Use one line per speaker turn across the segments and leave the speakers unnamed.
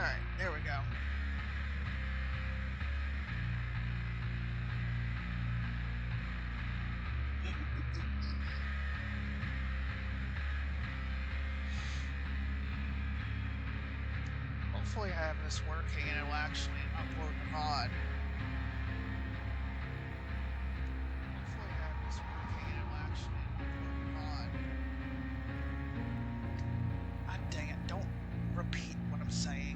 Alright, there we go. Hopefully I have this working and it will actually upload the VOD. Hopefully I have this working and it will actually upload the VOD. God dang it, don't repeat what I'm saying.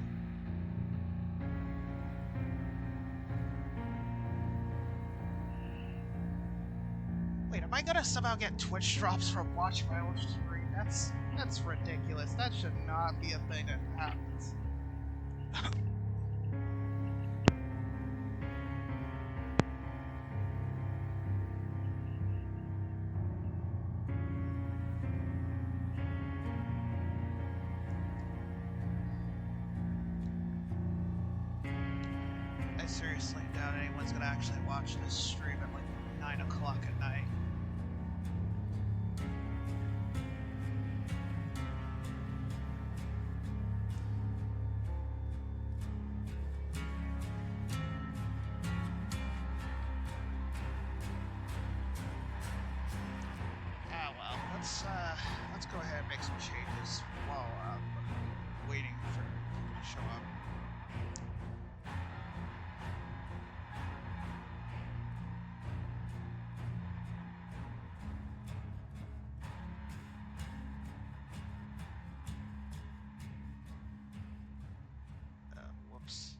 Wait, am I gonna somehow get Twitch drops from watching my own stream? That's ridiculous. That should not be a thing that happens. I seriously doubt anyone's gonna actually watch this stream at like 9 o'clock at night. Let's go ahead and make some changes while waiting for people to show up. Whoops.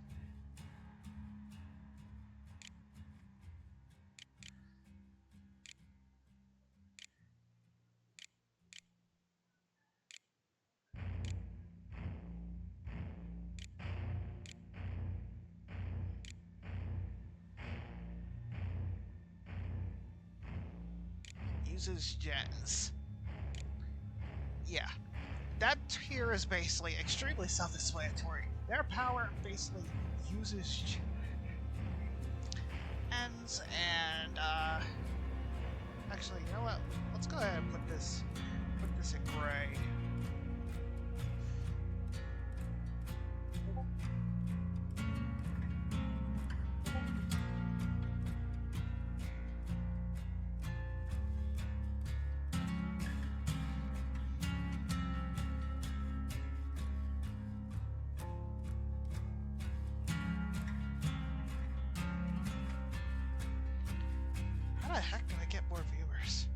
Uses jazz. Yeah. That tier is basically extremely self-explanatory. Their power basically uses jazz and actually, you know what? Let's go ahead and put this in gray. How the heck do I get more viewers?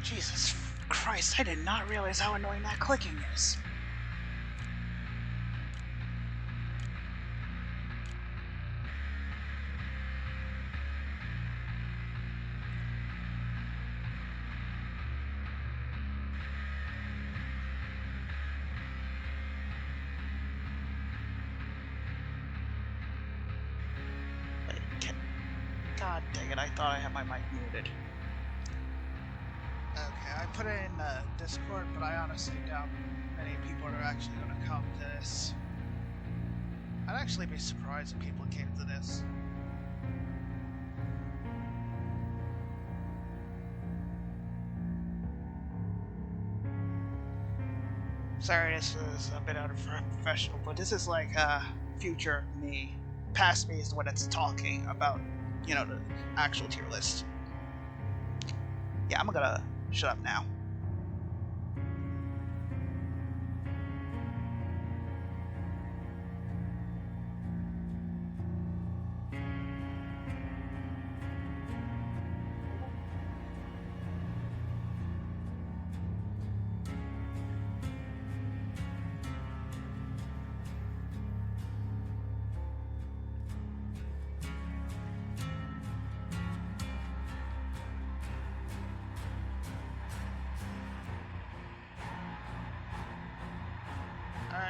Jesus Christ, I did not realize how annoying that clicking is. God dang it, I thought I had my mic muted. Okay, I put it in Discord, but I honestly doubt many people are actually going to come to this. I'd actually be surprised if people came to this. Sorry, this is a bit unprofessional, but this is like future me. Past me is when it's talking about, you know, the actual tier list. Yeah, I'm gonna shut up now.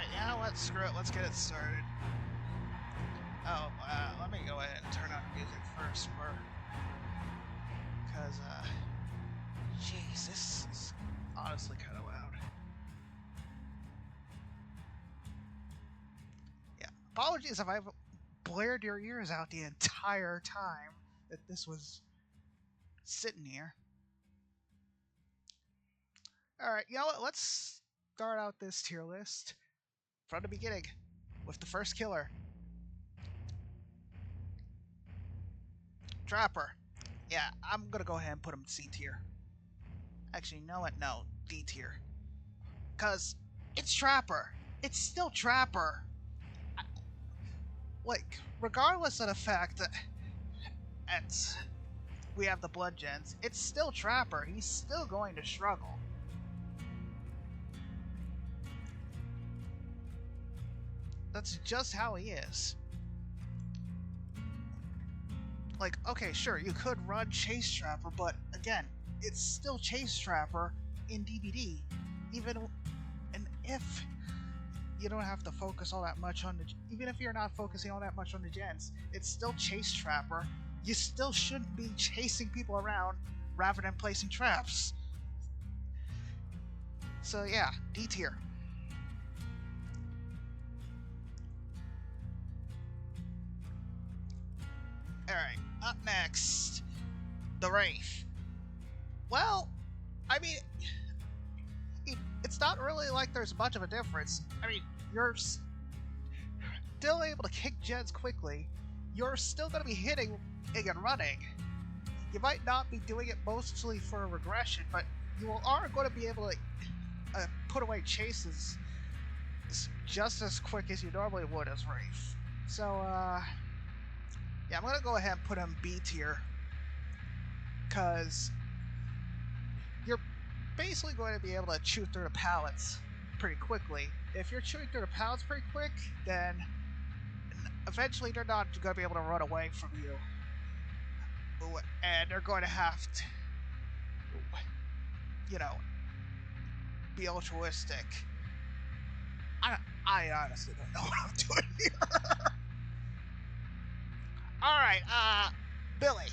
Alright, you know what? Screw it. Let's get it started. Oh, let me go ahead and turn on the music first, because, jeez, this is honestly kind of loud. Yeah, apologies if I've blared your ears out the entire time that this was sitting here. Alright, you know what? Let's start out this tier list from the beginning with the first killer. Trapper. Yeah, I'm gonna go ahead and put him C tier. Actually, you know what? No, D tier. Because it's Trapper. It's still Trapper. Like, regardless of the fact that we have the blood gens, it's still Trapper. He's still going to struggle. That's just how he is. Like, okay, sure, you could run Chase Trapper, but again, it's still Chase Trapper in DBD. And if you don't have to focus all that much on even if you're not focusing all that much on the gens, it's still Chase Trapper. You still shouldn't be chasing people around rather than placing traps. So yeah, D tier. Alright, up next, the Wraith. Well, I mean, it's not really like there's much of a difference. I mean, you're still able to kick gens quickly. You're still going to be hitting and running. You might not be doing it mostly for regression, but you are going to be able to put away chases just as quick as you normally would as Wraith. So, yeah, I'm going to go ahead and put him B tier, because you're basically going to be able to chew through the pallets pretty quickly. If you're chewing through the pallets pretty quick, then eventually they're not going to be able to run away from you. And they're going to have to, you know, be altruistic. I honestly don't know what I'm doing here. Alright, Billy.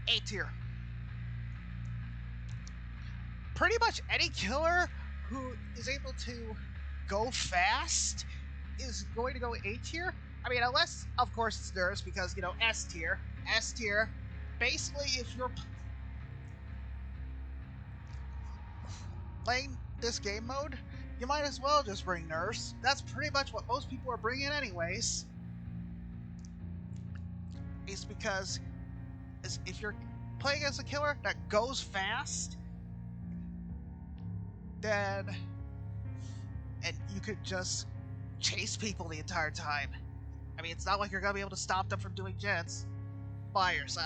A tier. Pretty much any killer who is able to go fast is going to go A tier. I mean, unless, of course, it's Nurse, because, you know, S tier. S tier. Basically, if you're playing this game mode, you might as well just bring Nurse. That's pretty much what most people are bringing anyways. Is because if you're playing as a killer that goes fast, then and you could just chase people the entire time. I mean, it's not like you're gonna be able to stop them from doing gens. Fires,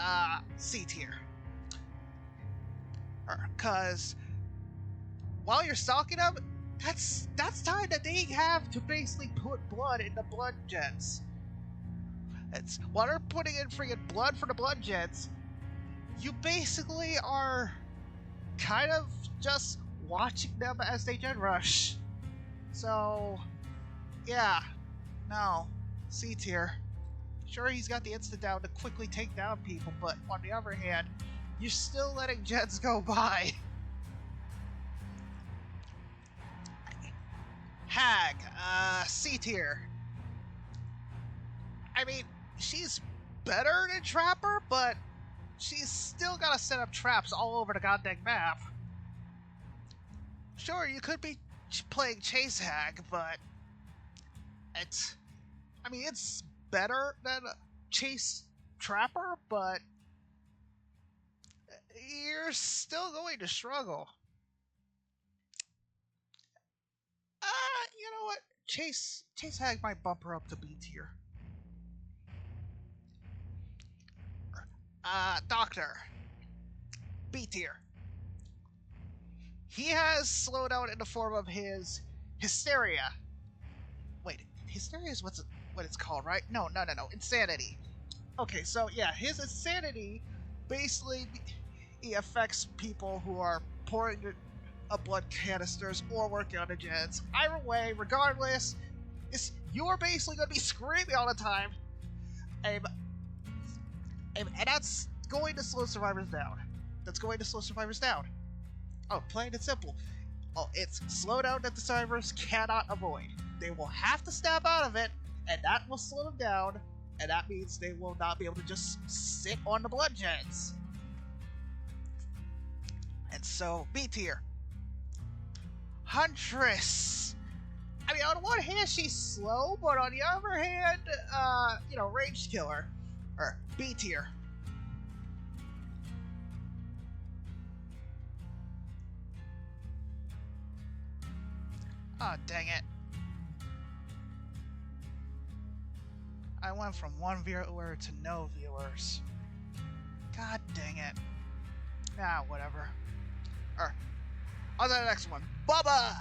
C tier. Because while you're stalking them, that's time that they have to basically put blood in the blood gens. It's while they're putting in friggin' blood for the blood gens, you basically are kind of just watching them as they gen rush. So, yeah, no, C tier. Sure, he's got the instant down to quickly take down people, but on the other hand, you're still letting gens go by. Hag, C tier. I mean, she's better than Trapper, but she's still gotta set up traps all over the goddamn map. Sure, you could be playing Chase Hag, but it's better than Chase Trapper, but you're still going to struggle. You know what? Chase Hag might bump her up to B tier. Doctor. B tier. He has slowed down in the form of his hysteria. Wait, hysteria is what it's called, right? No. Insanity. Okay, so yeah, his insanity basically he affects people who are pouring of blood canisters or working on the gens. Either way, regardless, you're basically going to be screaming all the time. And that's going to slow survivors down. Oh, plain and simple. Oh, it's slowdown that the survivors cannot avoid. They will have to snap out of it, and that will slow them down, and that means they will not be able to just sit on the blood gens. And so, B tier. Huntress. I mean, on one hand, she's slow, but on the other hand, ranged killer. Or B tier. Oh, dang it. I went from one viewer to no viewers. God dang it. Ah, whatever. On to the next one. Bubba!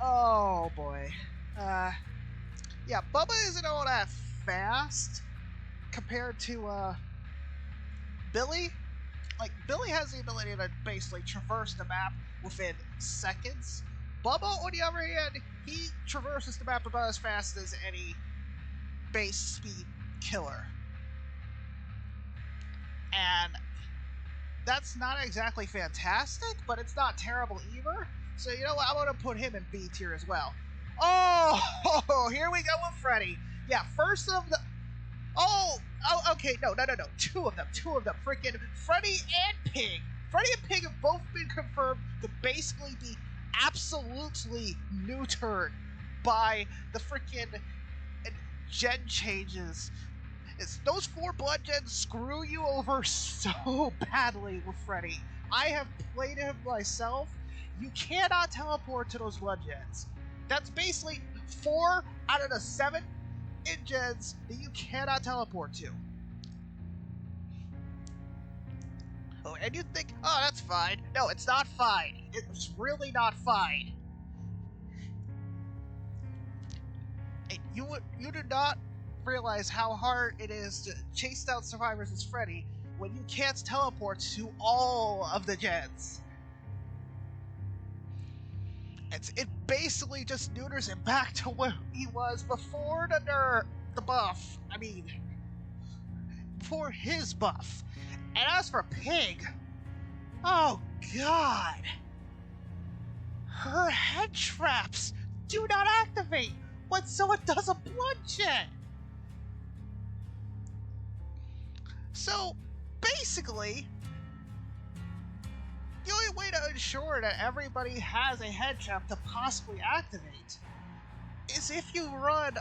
Oh, boy. Yeah, Bubba isn't all that fast compared to, Billy. Like, Billy has the ability to basically traverse the map within seconds. Bubba, on the other hand, he traverses the map about as fast as any base speed killer. And that's not exactly fantastic, but it's not terrible either. So you know what? I'm going to put him in B tier as well. Oh, here we go with Freddy. Yeah, first of the... okay, no. Two of them. Freaking Freddy and Pig. Freddy and Pig have both been confirmed to basically be absolutely neutered by the freaking gen changes. Those 4 blood gens screw you over so badly with Freddy. I have played him myself. You cannot teleport to those blood gens. That's basically 4 out of the 7 gens that you cannot teleport to. Oh, and you think, oh, that's fine. No, it's not fine. It's really not fine. And you do not realize how hard it is to chase down survivors as Freddy when you can't teleport to all of the gens. It basically just neuters him back to where he was before the buff. I mean, before his buff. And as for Pig, oh god, her head traps do not activate when someone does a blood gen. So basically, the only way to ensure that everybody has a head trap to possibly activate is if you run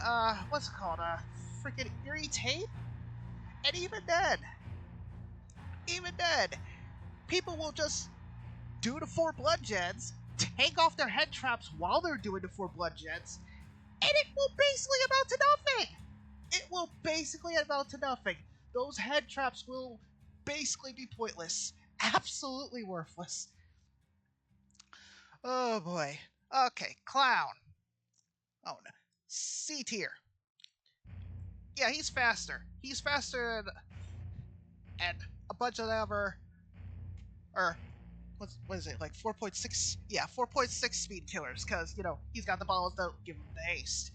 what's it called, freaking eerie tape. And even then, people will just do the 4 blood gens, take off their head traps while they're doing the 4 blood gens, and it will basically amount to nothing. Those head traps will basically be pointless. Absolutely worthless. Oh boy. Okay, Clown. Oh no. C tier. Yeah, he's faster. He's faster and a bunch of other, or what is it, like 4.6? Yeah, 4.6 speed killers, because, he's got the balls to give him the haste.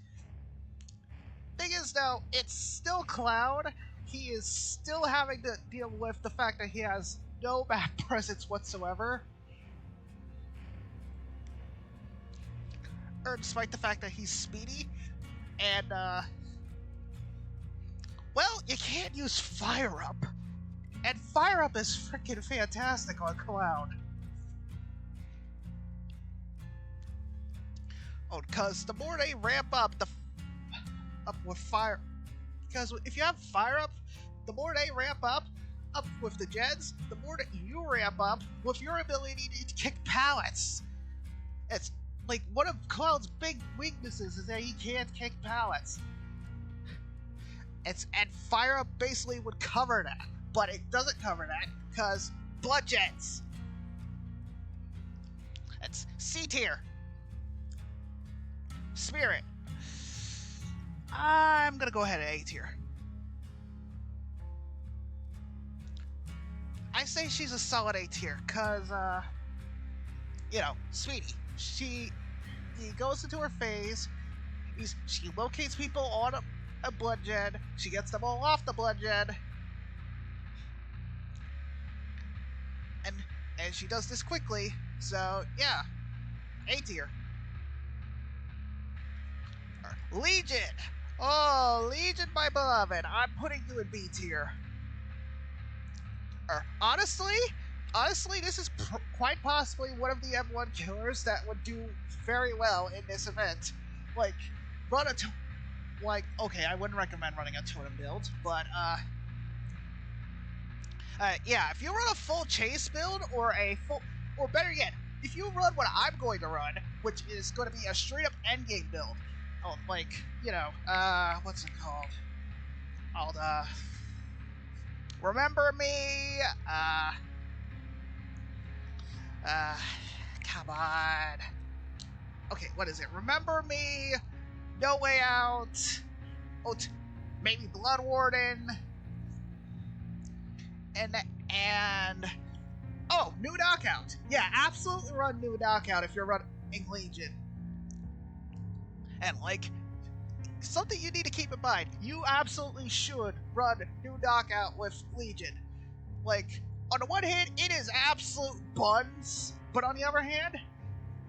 Thing is, though, it's still Cloud. He is still having to deal with the fact that he has no map presence whatsoever. Or despite the fact that he's speedy. And, well, you can't use Fire Up. And Fire Up is freaking fantastic on Cloud. Oh, because the more they ramp up with Fire... Because if you have Fire Up, the more they ramp up with the gens, the more that you ramp up with your ability to kick pallets. It's like one of Cloud's big weaknesses is that he can't kick pallets. And Fire Up basically would cover that. But it doesn't cover that, because blood jets. It's C tier. Spirit. I'm gonna go ahead at A tier. I say she's a solid A tier, because, you know, sweetie. He goes into her phase. She locates people on a blood gen. She gets them all off the blood gen. And she does this quickly. So, yeah. A tier. Legion! Oh, Legion, my beloved. I'm putting you in B tier. Honestly, this is quite possibly one of the M1 killers that would do very well in this event. Like, okay, I wouldn't recommend running a totem build, but, yeah, if you run a full chase build, or better yet, if you run what I'm going to run, which is going to be a straight-up endgame build, like, you know, what's it called? Remember Me, come on. Okay, what is it? Remember Me, No Way Out, maybe Blood Warden, and New Knockout. Yeah, absolutely run New Knockout if you're running Legion. And, like, something you need to keep in mind, you absolutely should run New Knockout with Legion. Like, on the one hand, it is absolute buns, but on the other hand,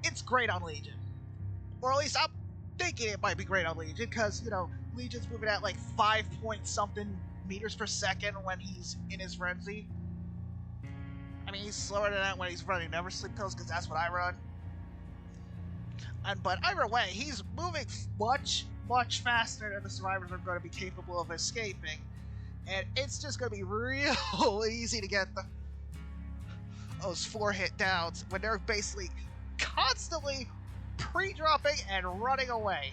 it's great on Legion. Or at least I'm thinking it might be great on Legion, because, you know, Legion's moving at like 5-point-something meters per second when he's in his frenzy. I mean, he's slower than that when he's running Never Sleep Pills, because that's what I run. But either way, he's moving much, much faster than the survivors are going to be capable of escaping. And it's just going to be real easy to get those 4-hit downs when they're basically constantly pre-dropping and running away.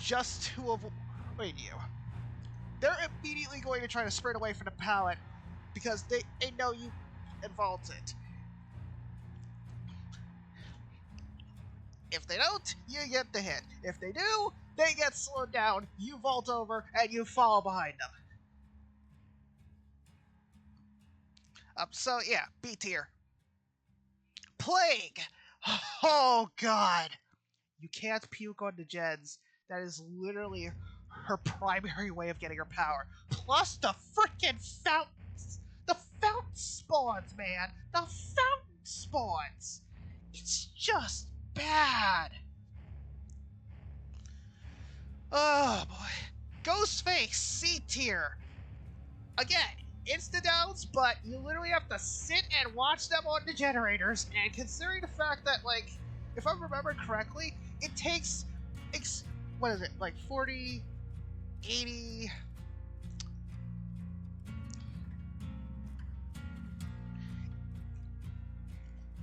Just to avoid you. They're immediately going to try to sprint away from the pallet because they know you involves it. If they don't, you get the hit. If they do, they get slowed down, you vault over, and you fall behind them. So yeah, B tier. Plague! Oh god! You can't puke on the gens. That is literally her primary way of getting her power. Plus the frickin' fountains! The fountain spawns, man! The fountain spawns! It's just bad! Oh boy. Ghostface, C tier. Again, insta-downs, but you literally have to sit and watch them on the generators, and considering the fact that, like, if I remember correctly, it takes, what is it, like 40, 80...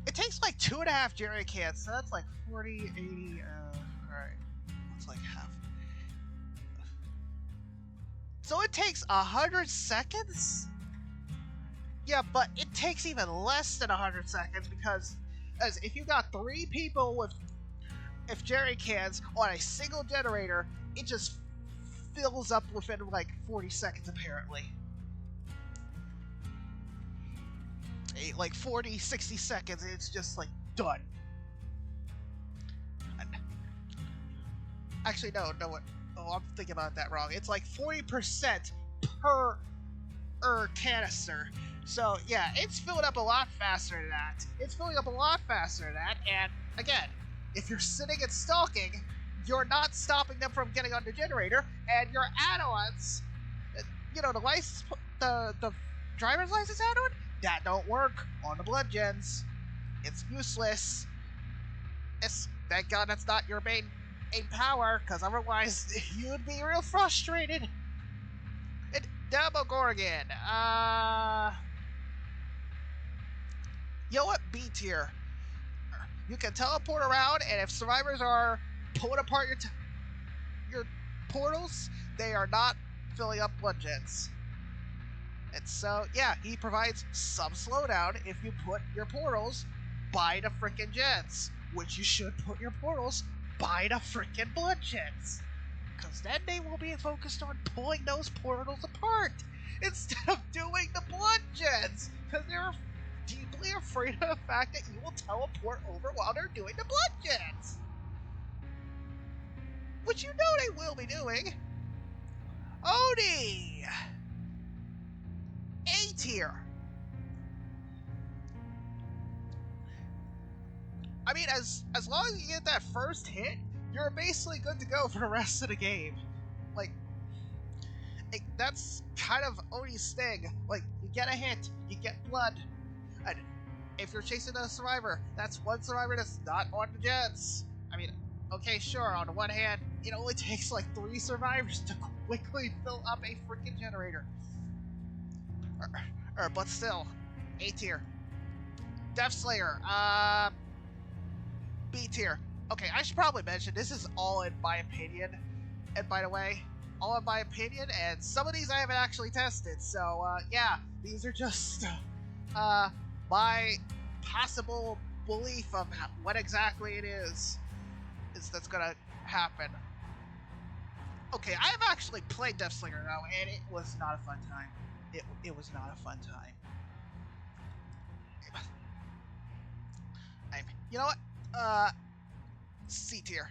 It takes like 2.5 jerry cans, so that's like 40, 80, alright, that's like half. So it takes 100 seconds? Yeah, but it takes even less than 100 seconds because as if you got 3 people with jerry cans on a single generator, it just fills up within like 40 seconds apparently. Like 40, 60 seconds, and it's just like done. Actually, no, what? Oh, I'm thinking about that wrong. It's like 40% per canister. So yeah, it's filling up a lot faster than that. And again, if you're sitting and stalking, you're not stopping them from getting on the generator, and your add-ons, you know, the driver's license add-on, that don't work on the blood gens. It's useless. Thank God that's not your main power, because otherwise you'd be real frustrated. And Demogorgon, you know what? B tier. You can teleport around, and if survivors are pulling apart your portals, they are not filling up blood gens. And so, yeah, he provides some slowdown if you put your portals by the frickin' gens, which you should put your portals by the frickin' blood gens, because then they will be focused on pulling those portals apart instead of doing the blood gens, because they're deeply afraid of the fact that you will teleport over while they're doing the blood jets. Which you know they will be doing. Odie! A tier. I mean, as long as you get that first hit, you're basically good to go for the rest of the game. Like, that's kind of Odie's thing. Like, you get a hit, you get blood, and if you're chasing a survivor, that's one survivor that's not on the jets. I mean, okay, sure, on the one hand, it only takes like 3 survivors to quickly fill up a freaking generator. But still, A tier. Death Slayer, B tier. Okay, I should probably mention, this is all in my opinion. And by the way, all in my opinion, and some of these I haven't actually tested, so, yeah, these are just, my possible belief of what exactly it is that's gonna happen. Okay, I have actually played Death Slayer now, and it was not a fun time. It was not a fun time. You know what? C tier.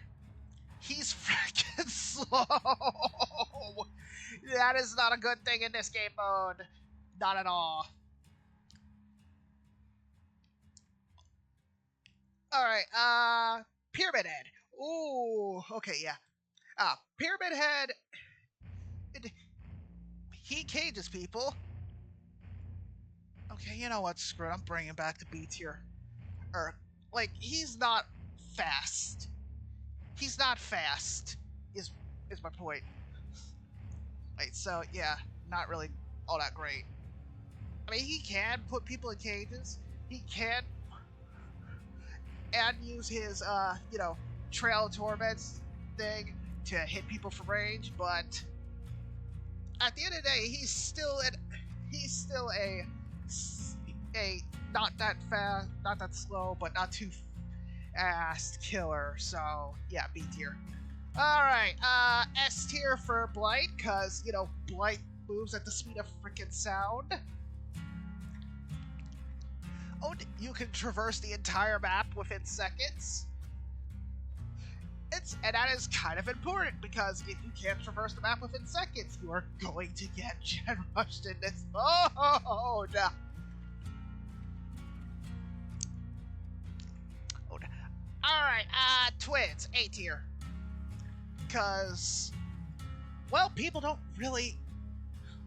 He's freaking slow. That is not a good thing in this game mode. Not at all. Alright, Pyramid Head. Ooh, okay, yeah. Pyramid Head... he cages people. Okay, you know what, screw it, I'm bringing back the B tier. Like, he's not fast. He's not fast, is my point. Right, so, yeah, not really all that great. I mean, he can put people in cages. He can... and use his, you know, Trail of Torments thing to hit people from range, but at the end of the day, he's still a not that fast, not that slow, but not too fast killer. So yeah, B tier. All right, S tier for Blight, cause you know Blight moves at the speed of freaking sound. Oh, you can traverse the entire map within seconds. And that is kind of important, because if you can't traverse the map within seconds, you are going to get gen rushed in this mode. Alright, Twins, A tier. Because, well, people don't really...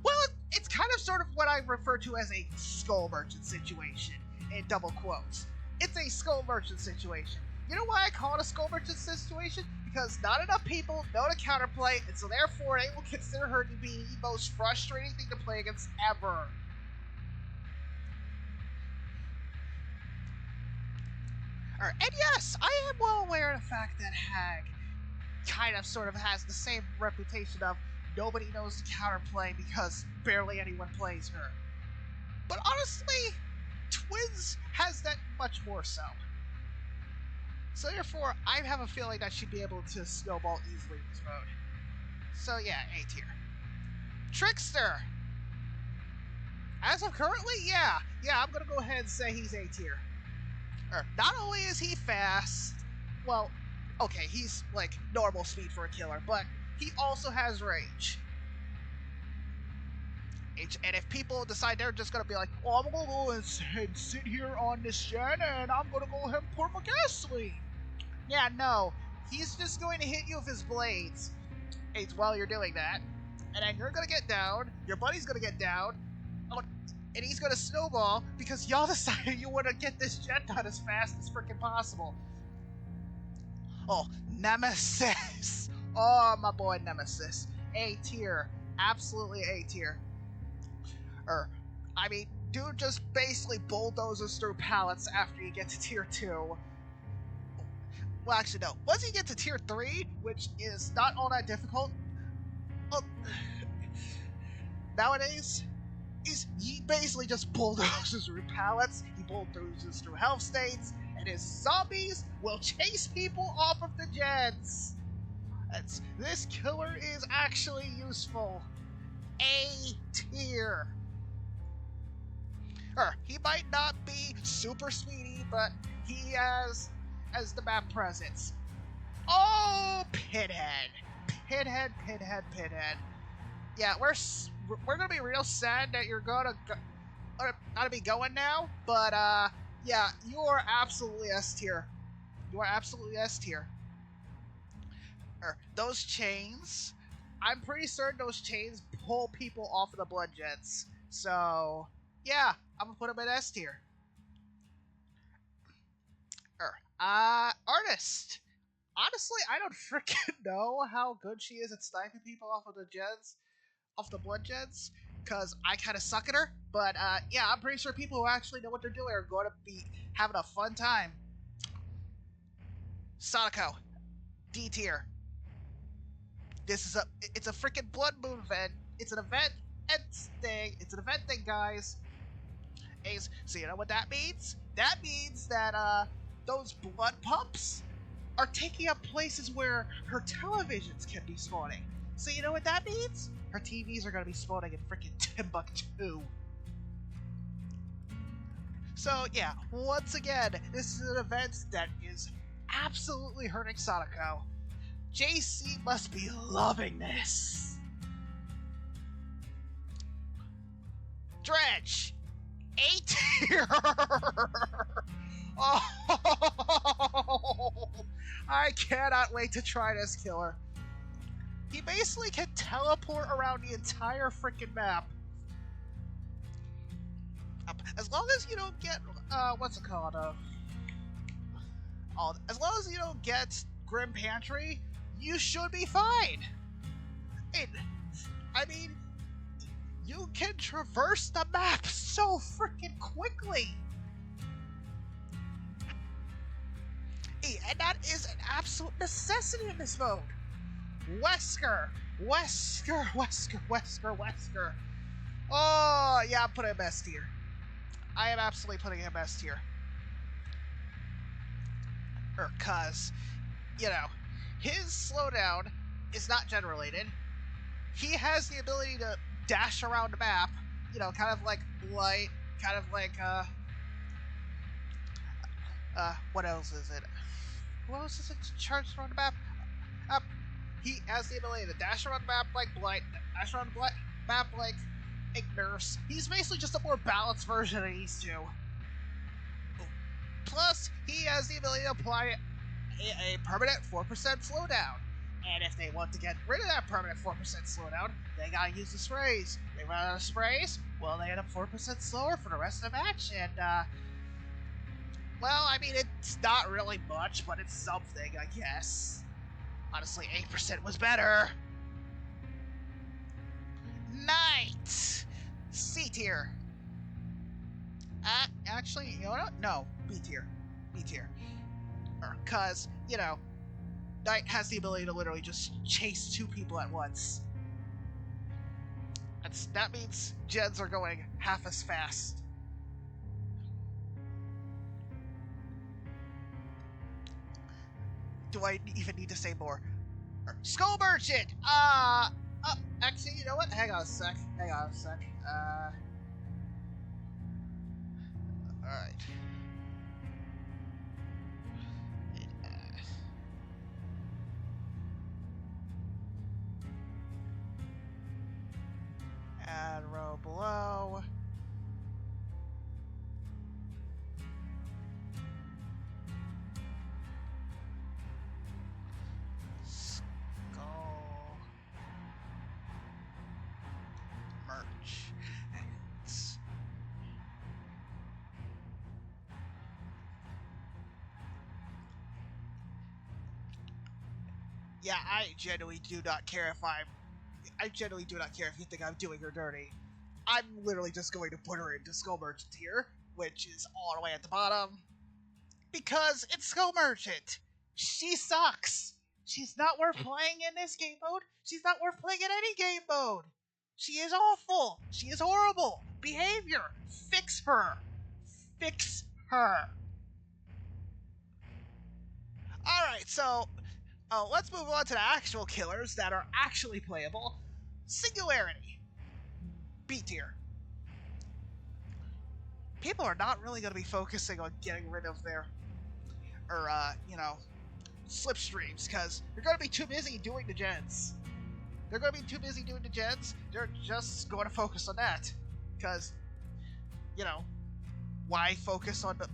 Well, it's kind of sort of what I refer to as a skull merchant situation, in double quotes. It's a skull merchant situation. You know why I call it a skull merchant situation? Because not enough people know to counterplay, and so therefore they will consider her to be the most frustrating thing to play against ever. And yes, I am well aware of the fact that Hag kind of sort of has the same reputation of nobody knows to counterplay because barely anyone plays her. But honestly, Twins has that much more so. So therefore, I have a feeling that she'd be able to snowball easily in this mode. So yeah, A tier. Trickster! As of currently, yeah, I'm gonna go ahead and say he's A tier. Not only is he fast, well, okay, he's like normal speed for a killer, but he also has range. And if people decide they're just gonna be like, oh, I'm gonna go and sit here on this gen and I'm gonna go ahead and pour my gasoline. Yeah, no, he's just going to hit you with his blades while you're doing that, and then you're gonna get down, your buddy's gonna get down, and he's gonna snowball because y'all decided you want to get this gen done as fast as freaking possible. Oh, Nemesis! Oh, my boy Nemesis. A tier. Absolutely A tier. I mean, dude just basically bulldozes through pallets after you get to tier 2. Well, actually, no. Once you get to tier 3, which is not all that difficult, nowadays, he basically just bulldozes through pallets, he bulldozes through health states, and his zombies will chase people off of the gens. This killer is actually useful. A tier. He might not be super sweetie, but he has the map presence. Oh, Pinhead. Pinhead. Yeah, we're gonna be real sad that you're gotta be going now, but yeah, you are absolutely S tier. You are absolutely S tier. Those chains, I'm pretty certain those chains pull people off of the blood jets. So yeah, I'm gonna put them in S tier. Artist. Honestly, I don't freaking know how good she is at sniping people off of the jets, off the blood jets, because I kind of suck at her. But yeah, I'm pretty sure people who actually know what they're doing are going to be having a fun time. Sadako, D tier. It's a freaking blood moon event. It's an event thing. It's an event thing, guys. So you know what that means? That means that those blood pups are taking up places where her televisions can be spawning. So you know what that means? Her TVs are going to be spawning in freaking Timbuktu. So yeah, once again, this is an event that is absolutely hurting Sadako. JC must be loving this. Dredge, A tier. Oh, I cannot wait to try this killer. He basically can teleport around the entire freaking map. As long as you don't get, what's it called? As long as you don't get Grim Pantry, you should be fine. I mean, you can traverse the map so freaking quickly. And that is an absolute necessity in this mode. Wesker. Oh, yeah, I'm putting him S tier. I am absolutely putting him S tier. Cause, you know, his slowdown is not generated. He has the ability to dash around the map, you know, kind of like Light, kind of like, what else is it? What else is it to charge around the map? He has the ability to dash around the map like Blight, dash around the map like Ignurse. He's basically just a more balanced version of these two. Plus, he has the ability to apply a permanent 4% slowdown. And if they want to get rid of that permanent 4% slowdown, they gotta use the sprays. They run out of sprays, well, they end up 4% slower for the rest of the match, and, well, I mean, it's not really much, but it's something, I guess. Honestly, 8% was better. Knight! C tier. Actually, you know what? No, B tier. Because, you know, Knight has the ability to literally just chase two people at once. That means gens are going half as fast. Do I even need to say more? Skull Merchant! Actually, you know what? Hang on a sec. Alright. Add row below. Skull merch. Yeah, I genuinely do not care if you think I'm doing her dirty. I'm literally just going to put her into Skull Merchant here, which is all the way at the bottom. Because it's Skull Merchant! She sucks! She's not worth playing in this game mode. She's not worth playing in any game mode. She is awful. She is horrible. Behavior. Fix her. Alright, so let's move on to the actual killers that are actually playable. Singularity. B tier. people are not really going to be focusing on getting rid of their, or, you know, slipstreams, because they're going to be too busy doing the gens. They're going to be too busy doing the gens. They're just going to focus on that. Because, you know, why focus on the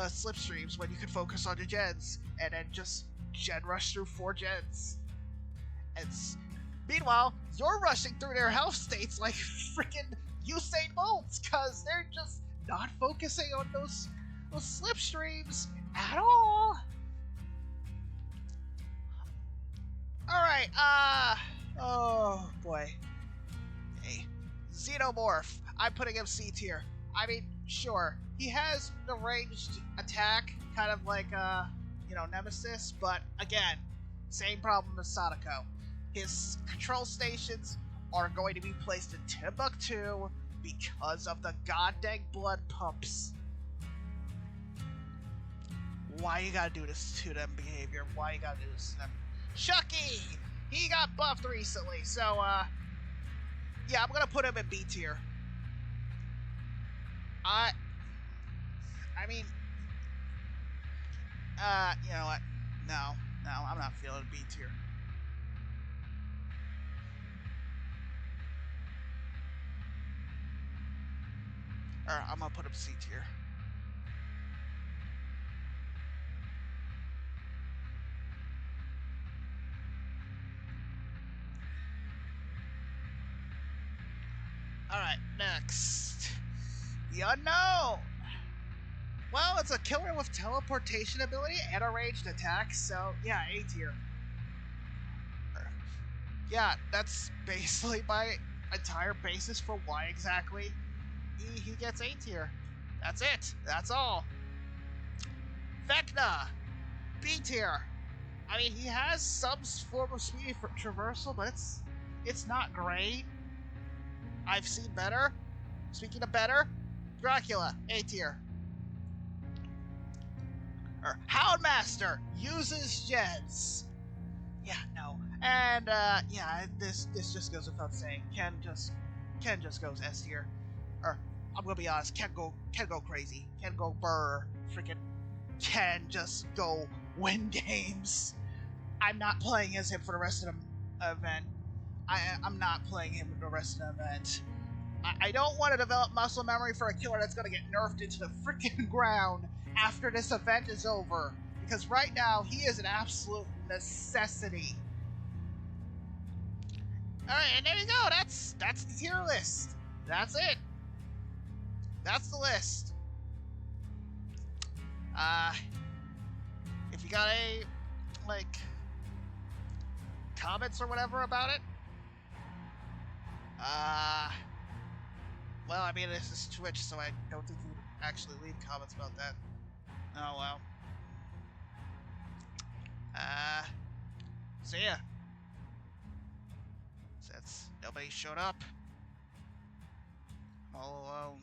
slipstreams when you could focus on the gens and then just gen rush through 4 gens? And meanwhile, you're rushing through their health states like freaking Usain Bolt, because they're just not focusing on those slipstreams at all. Alright, oh boy. Hey, Xenomorph. I'm putting him C tier. I mean, sure, he has the ranged attack, kind of like, you know, Nemesis, but again, same problem as Sadako. His control stations are going to be placed in Timbuktu because of the goddamn blood pumps. Why you gotta do this to them behavior? Why you gotta do this to them? Chucky! He got buffed recently, so, yeah, I'm gonna put him in B tier. I mean, you know what? No, I'm not feeling B tier. Alright, I'm gonna put him C tier. Alright, next. The Unknown! Well, it's a killer with teleportation ability and a ranged attack, so yeah, A tier. Yeah, that's basically my entire basis for why exactly he gets A tier. That's it. That's all. Vecna! B tier. I mean, he has some form of speedy traversal, but it's not great. I've seen better. Speaking of better, Dracula, A tier. Or Houndmaster uses gens. Yeah, no. And yeah, this just goes without saying. Ken just goes S tier. Or I'm gonna be honest, Ken go crazy. Ken go burr. Freaking Ken just go win games. I'm not playing as him for the rest of the event. I'm not playing him for the rest of the event. I don't want to develop muscle memory for a killer that's going to get nerfed into the freaking ground after this event is over. Because right now, he is an absolute necessity. Alright, and there you go. That's the tier list. That's it. That's the list. If you got any, like, comments or whatever about it, well, I mean, this is Twitch, so I don't think you would actually leave comments about that. Oh, well. So yeah. Since nobody showed up, I'm all alone.